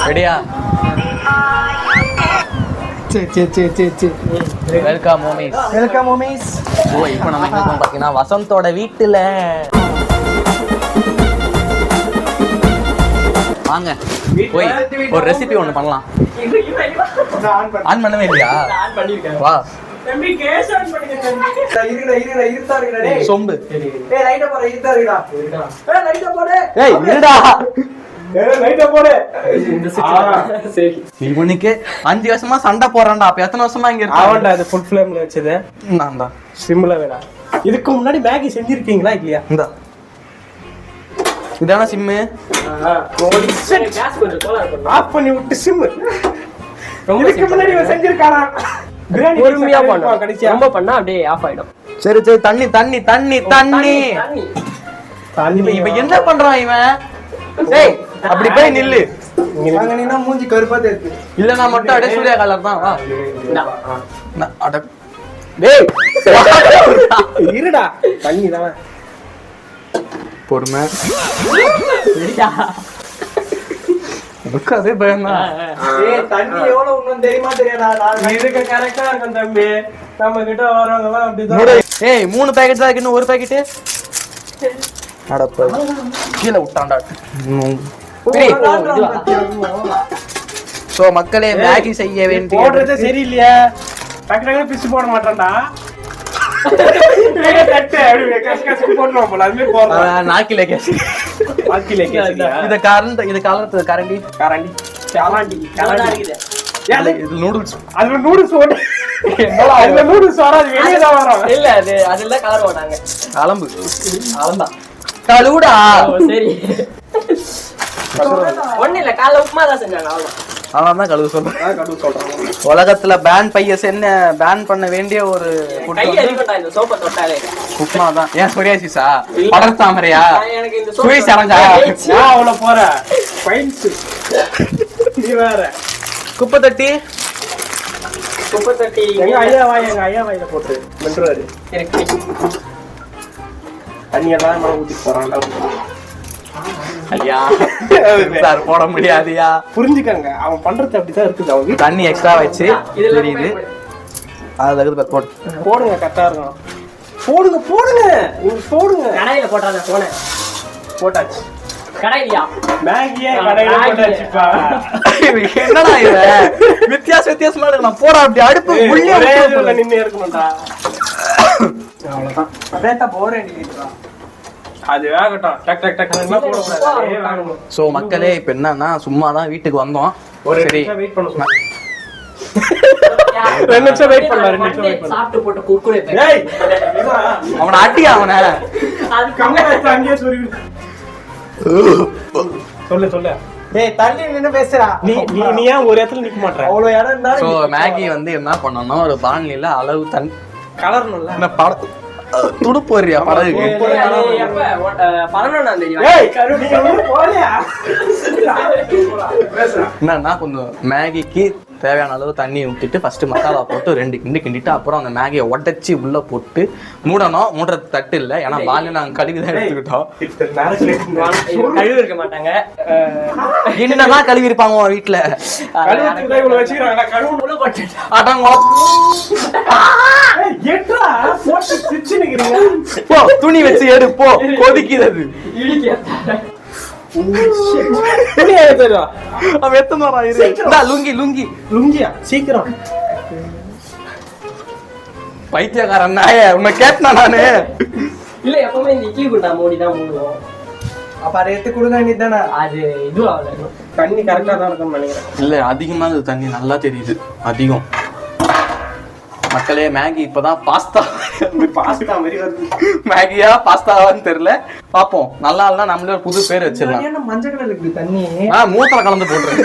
ரெடியா? Welcome mommies. Welcome mommies. ஓ இப்போ நம்ம எங்க இருக்கோம் பாத்தீங்கன்னா வசந்தோட வீட்டுல. வாங்க போய் ஒரு ரெசிபி ஒன்று பண்ணலாம். ஆன் பண்ணவே இல்லையா? வா சொம்பு. இவனுக்கு 5 வருஷமா சண்டை போறான்டா. அப்ப எத்தனை வருஷமா இங்க அவன்டா அது ஃபுல் ஃப்ளேம்ல வச்சது. நான் தான் சிம்ல வேணா. இதுக்கு முன்னாடி மேகி செஞ்சிருக்கீங்களா இல்லையா? இந்த இதான சிம்மு. ஆஃப் பண்ணி விட்டு சிம். இதுக்கு முன்னாடி செஞ்சிருக்கானா? பிரியாணி பொறுமையா பண்ணுவோம். கடைசியா ரொம்ப பண்ணா அப்படியே ஆஃப் ஆயிடும். சரி சரி தண்ணி தண்ணி தண்ணி தண்ணி. இப்ப என்ன பண்றான் இவன்? டேய் அப்படி போய் நில்லு. அங்கனா மூஞ்சி கருப்பா தெரியுது. இல்ல நான் மட்டும் அப்படியே சூர்யா கலர் தான். வா அட டேய் இருடா. தண்ணி தான. பொறுமை. அதே பயமா. தண்ணி எவ்வளவு உண்ணும் தெரியுமா தெரியாதா? இதுக்கு கரெக்டா இருக்கும் தம்பி. நம்ம கிட்ட வரவங்க எல்லாம் அப்படிதான். ஏய் 3 பாக்கெட் தான் இருக்கு. 1 பாக்கெட் அடப்பா கீழே விட்டான்டா. சோ மக்களே மேகி செய்ய வேண்டிய போடுறதே சரியில்லையா? டக்கு டக்கு பிச்சு போட மாட்டான்டா. நாக்கில கேஸ். இத கரண்ட் இது கலர்றது கரண்டி கரண்டி சாலாண்டி கரண்டி. இது நூடுல்ஸ். அதுல நூடுல்ஸ் ஓடு. அதுல நூடுல்ஸ் வராது, வெளிய தான் வரும். இல்ல அது அதெல்லாம் கலர் போட்டாங்க. அலம்பு அலம்பா கழுவுடா. சரி ஒண்ணு இல்ல. காலைல உப்புமா தான் செஞ்சாங்க. அவ்வளவுதான் தான் கழுவு சொல்றேன். உலகத்துல பேன் பையஸ் என்ன பேன் பண்ண வேண்டிய ஒரு உப்புமா தான். ஏன் சொரியாசிஸா படர் தாமரையா சுவை சரஞ்சா அவ்வளவு போற நீ வேற குப்பை தட்டி எங்க ஐயா வாயில போட்டு மென்றுவாரு. தண்ணி எல்லாம் மழை ஊத்தி போறான்டா. ஐயா சார் போட முடியாதியா. புரிஞ்சுக்கங்க, அவன் பண்றது அப்படிதான் இருக்குது. அவன் தண்ணி எக்ஸ்ட்ரா வச்சு தெரியுது. அதுல போடுங்க, கரெக்டா இருக்கும். போடுங்க போடுங்க போடுங்க. கடையில போட்டாங்க போன போட்டாச்சு. கடையிலயா மேகியே கடையில போட்டாச்சுப்பா. என்னடா இவன் வித்தியாசமா இருக்கலாம். போடா அப்படி அடுப்பு உள்ளே நின்னு இருக்கணும்டா. அவ்வளவுதான். அப்படியே போரே அடிக்கிறா. அது வேகட்டும். டக் டக் டக் எல்லாம் போட கூடாது. சோ மக்களே இப்ப என்னன்னா சும்மா தான் வீட்டுக்கு வந்தோம். சரி வெயிட் பண்ணு. 2 நிமிஷம் வெயிட் பண்ணலாம். 2 நிமிஷம் வெயிட் பண்ணு. சாப்பிட்டு போட்டு குர்குரே பேக். ஏய் அவன அடி அவன. அது கம்மி வச்சு அங்கேயே சொல்லு. சொல்லு. ஏய் தள்ளி நின்னு பேசுடா. நீ ஏன் ஒரு இடத்துல நிக்க மாட்டற? அவ்வளவு இடம் இருந்தா. சோ மேகி வந்து என்ன பண்ணனும்? ஒரு பான்லில அளவு தண்ணி கலரணும்ல. என்ன பட துடு போறியா படகு? எப்ப 11ஆம் தேதி. ஏய் கரு நீ ஊர் போறியா? என்னன்னா கொஞ்சம் மேகிக்கு தேவையான அளவு தண்ணி ஊத்திட்டு ஃபர்ஸ்ட் மசாலா போட்டு 2 கிண்டி கிண்டிட்டு அப்புறம் அந்த மேகியை உடைச்சி உள்ள போட்டு மூடணும். மூடுறது தட்டு இல்ல, ஏன்னா பால் நாங்க கழுவி தான் எடுத்துக்கிட்டோம். கழுவி இருக்க மாட்டாங்க. என்னதான் கழுவி இருப்பாங்க உங்க வீட்டுல. கழுவுறதுக்கு தான் இவ்வளவு வச்சிருக்காங்க. கழுவு உள்ள போட்டு அடங்க ஏட்ரா போட்டு சிச்சி நிக்கிறீங்க. போ துணி வச்சு எடு போ. கொதிக்கிறது லுங்கியா சீக்கிரம். பைத்தியக்காரன் நாய உன்னை கேட்டா நானு. இல்ல எப்பவுமே இந்த இட்லி குண்டா மூடி தான் மூடுவோம். அப்ப அதை எடுத்து கொடுக்க வேண்டியதானே. அது இது ஆகல. தண்ணி கரெக்டா தான் இருக்கும்னு நினைக்கிறேன். இல்ல அதிகமா தண்ணி நல்லா தெரியுது அதிகம். மக்களே மேகி இப்பதான் பாஸ்தா மாதிரி வருது. மேகியா பாஸ்தாவான்னு தெரியல. பாப்போம். நல்லா இல்ல நம்மளே ஒரு புது பேர் வச்சிடலாம். என்ன மஞ்சள் கலர்ல இருக்கு தண்ணி? மூத்திர கலந்து போட்டுறேன்.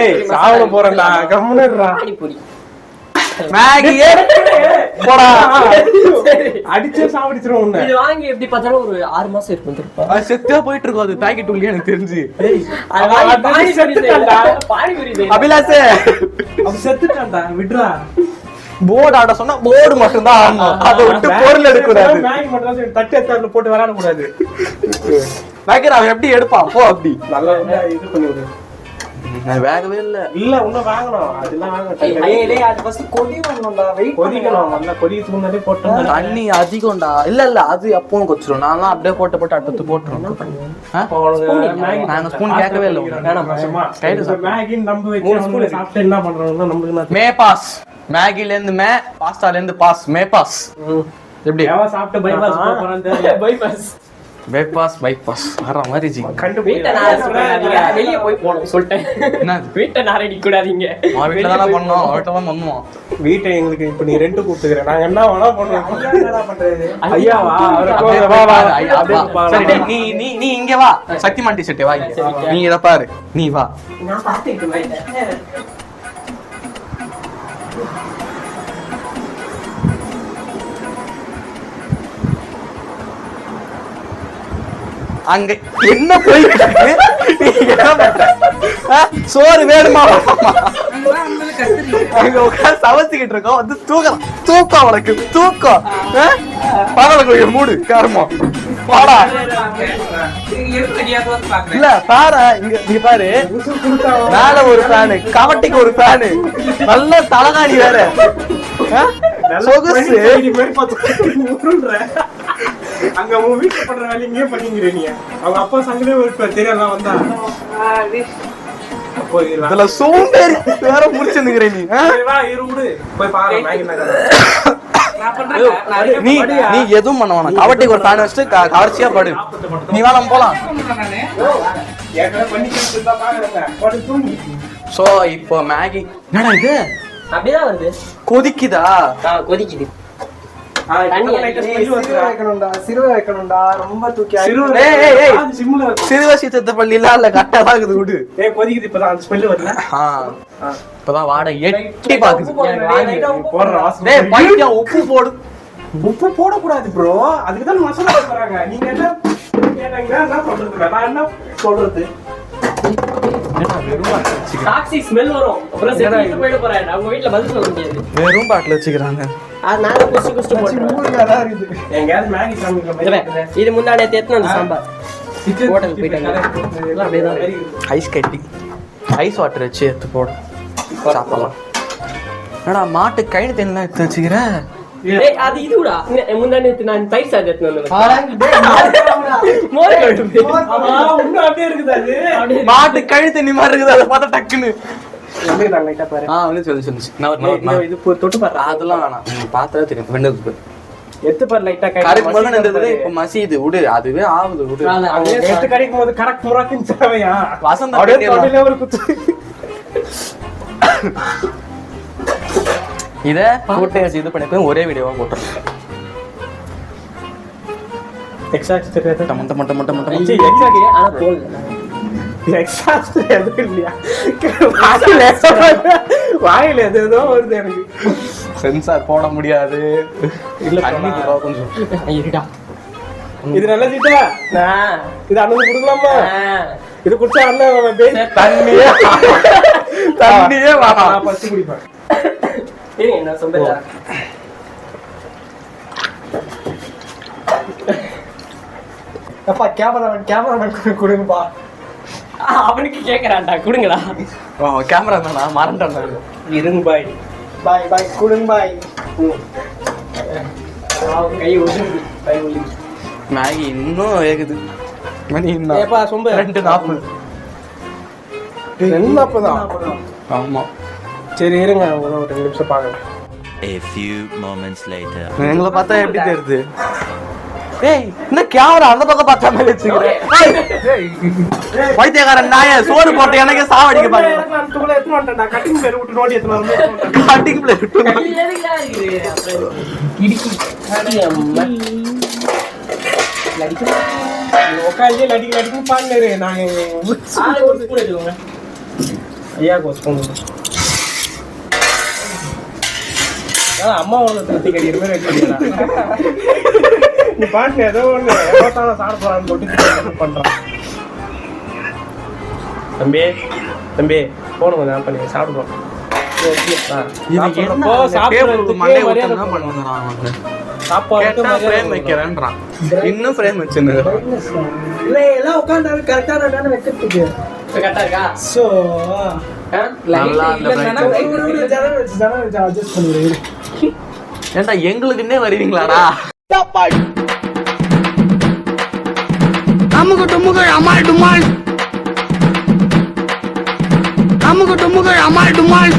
ஏய் சாவல போறேன்டா. கம்முனுடா. பானிபூரி மேகியே போடா. அடிச்சே சாவடிச்சிரும் உன்னை. இது வாங்கி எப்படி பார்த்தாலும் ஒரு 6 மாசம் இருக்கும் திருப்பா. அது செத்தா போயிட்டு இருக்கும். அது பாக்கெட் உள்ளே எனக்கு தெரிஞ்சு. அபிலாஷ் அவன் செத்துட்டான்டா. விட்றா. போர்டு ஆட சொன்னா போர்டு மட்டும் தான் ஆடணும். அதை விட்டு பொருள் எடுக்கக்கூடாது. மேகி மட்டும் தான் தட்டு எத்தாருல போட்டு விளையாட கூடாது. மேகி அவன் எப்படி எடுப்பான் போ. அப்படி நல்லா இது பண்ணி விடு. வேகவே இல்ல. இல்ல இன்னும் வாங்கணும், அதெல்லாம் வாங்கணும். டேய் அது ஃபர்ஸ்ட் கொதி வரணும்டா, வெயிட் கொதிக்கணும், நல்லா கொதிக்கு முன்னாடி போட்டு தண்ணி அதிகம்டா. இல்ல இல்ல அது அப்பவும் கொச்சிரும். நான்லாம் அப்படியே போட்டு அடுத்து போட்டுருவோம். நாங்க ஸ்பூன் கேட்கவே இல்லை. மேகி நம்ப வச்சு சாப்பிட்டு என்ன பண்றோம்னா நம்மளுக்கு மே பாஸ். மேகில இருந்து மே, பாஸ்தால இருந்து பாஸ். மே பாஸ் எப்படி சாப்பிட்டு பைபாஸ் போறான்னு தெரியல. பைபாஸ் பைபாஸ் வர மாதிரி ஜி. வெளியே போய் போகணும் சொல்லிட்டேன். என்ன வீட்டை நாரடி கூடாதீங்க. வீட்டுல தானே பண்ணோம், அவர்கிட்ட தான் பண்ணுவோம். வீட்டை எங்களுக்கு இப்ப நீ ரெண்ட் கூப்பிட்டுக்கிறேன், நாங்க என்ன வேணா பண்ணுவோம். ஐயாவா சரி நீ நீ நீ இங்க வா. சக்திமான் டி ஷர்ட் வா. நீ இத பாரு, நீ வா. நான் பாத்துக்கிட்டேன். அங்க என்ன போயிட்டு சோறு வேணுமா? அங்க உட்காந்து சமைச்சுக்கிட்டு இருக்கோம். வந்து தூக்கம் உனக்கு தூக்கம். பரவாயில்ல மூடு காரமா பாடா. இல்ல பாரு இங்க நீ பாரு, மேல ஒரு ஃபேனு, கவட்டிக்கு ஒரு ஃபேனு, நல்ல தலகாணி வேற, சொகுசு. அங்க உங்க வீட்டுல பண்ற வேலை இங்கே பண்ணிக்கிறீ நீ. அவங்க அப்பா சங்கலே ஒரு தெரியல வந்தா இதுல சோம்பேறி வேற முடிச்சுக்கிறேன் நீ. போய் பாரு நீ நீ எதுவும் பண்ண வேணாம். கவட்டிக்கு ஒரு ஃபேன் வச்சுட்டு கவர்ச்சியா படு. நீ வா நம்ம போலாம். சோ இப்போ மேகி என்னடா இது அப்படிதான் வருது. கொதிக்குதா? கொதிக்குது. சிறுவசித்தப்பள்ளிலாம் இல்ல, கரெக்டா இருக்குது. விடு கொதிக்குது. இப்பதான் அந்த ஸ்மெல் வரல. இப்பதான் வாடை எட்டி பாக்குது. உப்பு போடு. உப்பு போடக்கூடாது ப்ரோ, அதுக்குதான் மசாலா போடுறாங்க. நீங்க என்ன கேட்டாங்கன்னா சொல்றது, நான் என்ன சொல்றது? டாக்ஸி ஸ்மெல் வரும். அப்புறம் செத்து போயிட போறாங்க. அவங்க வீட்ல பதில் சொல்ல முடியாது. வெறும் பாட்டில் வச்சுக்கிறாங்க. அதனால குஸ்ட் போட்டு எங்கயாவது மேகி சாப்பிடுங்க. இது முன்னாடியே தேத்துன அந்த சாம்பார் ஹோட்டல் போயிட்டாங்க. அப்படியேதான் ஐஸ் கட்டி ஐஸ் வாட்டர் வச்சு எடுத்து போடு, சாப்பிடலாம். என்னடா மாட்டு கயிறு தெரியலாம் எடுத்து வச்சுக்கிற? அது இதுடா முன்னாடி நான் தயிர் சாதம் எடுத்து வந்தேன். அப்படியே இருக்குது. அது மாட்டு கழுத்து தண்ணி மாதிரி இருக்குது. அதை பார்த்தா டக்குன்னு தொட்டு பாரு. அதெல்லாம் வேணாம், பார்த்தா தெரியும். வெண்ணெய் எத்து பாரு லைட்டா இப்ப மசிது விடு, அதுவே ஆகுது விடு. எத்து கடிக்கும் போது கரெக்ட் முறாக்கின் தேவையா? வசந்த ஒரு குத்து. இத போட்டு இது பண்ணிட்டு ஒரே வீடியோவா போட்டுறேன். எக்ஸாக்ட் தெரியாது. மொட்டை மொட்டை மொட்டை மொட்டை எக்ஸாக்ட் ஆனா போல் எக்ஸாக்ட் எதுவும் இல்லையா? வாயில எதோ வருது எனக்கு. சென்சார் போட முடியாது. இல்ல கொஞ்சம் இருடா. இது நல்ல சீட்டா. இது அண்ணனுக்கு கொடுக்கலாமா? இது குடிச்சா அண்ணன் தண்ணியே தண்ணியே வேணாம், பச்சு குடிப்பேன். என்ன சொல்றா? அப்பா கேமராமேன் கொடுங்கப்பா. அவனுக்கு கேக்குறான்டா, கொடுங்கடா. கேமரா தானா மறந்துட்டாங்க. இருங்க பாய். பாய் பாய் கொடுங்க பாய். கை ஒதுங்கி கை ஒதுங்கி. மேகி இன்னும் வேகுது. மணி இன்னும் ஏப்பா சொம்ப 2:40. 2:40. ஆமா சரி இருங்க, ஒரு 2 நிமிஷம் பாக்கலாம். A few moments later. எங்களை பார்த்தா எப்படி தெரியுது? ஏய் என்ன கேமரா அந்த பக்கம் பார்த்தா மாதிரி வச்சுக்கிறேன். வைத்தியக்காரன் நாய சோறு போட்டு எனக்கு சாவடிக்க பாருங்க. நான் துளை எடுத்து வந்துட்டேன். கட்டிங் பேர் விட்டு நோடி எடுத்து வரணும். கட்டிங் பிளேட் விட்டு இடிக்கி அம்மா லடிக்கு உட்காந்து லடிக்கு பாருங்க. நாங்க ஒரு ஸ்பூன் எடுத்துக்கோங்க. ஐயா கோஸ்போன் அம்மாவோட திருத்தி கடிக்கிற மாதிரி வச்சுக்கலாம். நீ பாட்டு ஏதோ ஒண்ணு எவ்வளோ சாப்பிட போறான்னு போட்டு பண்றான். தம்பி தம்பி போன கொஞ்சம் ஆன் பண்ணி சாப்பிடுவோம். இன்னும் ஃப்ரேம் வச்சிருந்தேன். எல்லாம் உட்காந்து கரெக்டா வைக்கிறதுக்கு இப்ப கரெக்டா இருக்கா? சோ நல்லா அந்த ஜனல் வச்சு அட்ஜஸ்ட் பண்ணிடுறேன். ஏன்டா எங்களுக்குன்னே வருவீங்களாடா? அமுகு டுமுகு அமால் டுமால், அமுகு டுமுகு அமால் டுமால்.